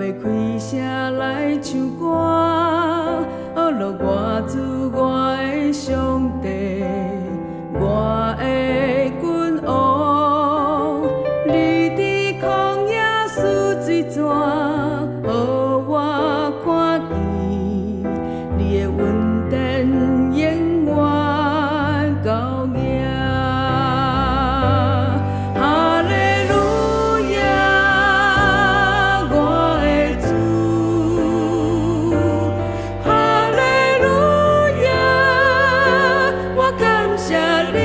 要开声来唱歌，学了我主我的上帝，我的君王。你伫旷野输水泉，予我看见你的恩典永远到夜。哈利路亚，我的主，哈利路亚，我感谢你，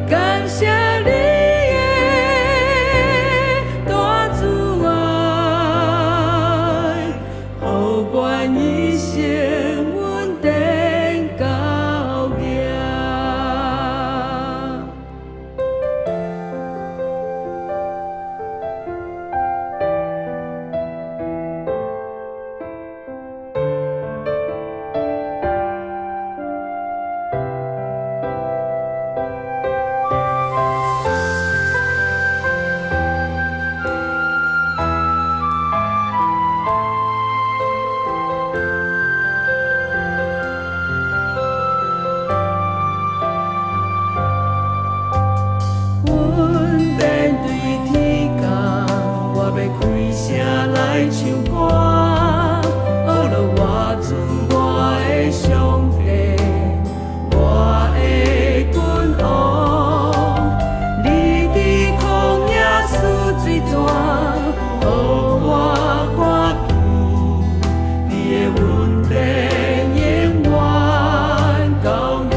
感谢你的大慈爱，予我一生稳定到夜。阮面对天降，我要开声来唱歌，学了我主我的上帝，我的君王。你伫旷野输水泉，予我看见你的恩典永远到夜。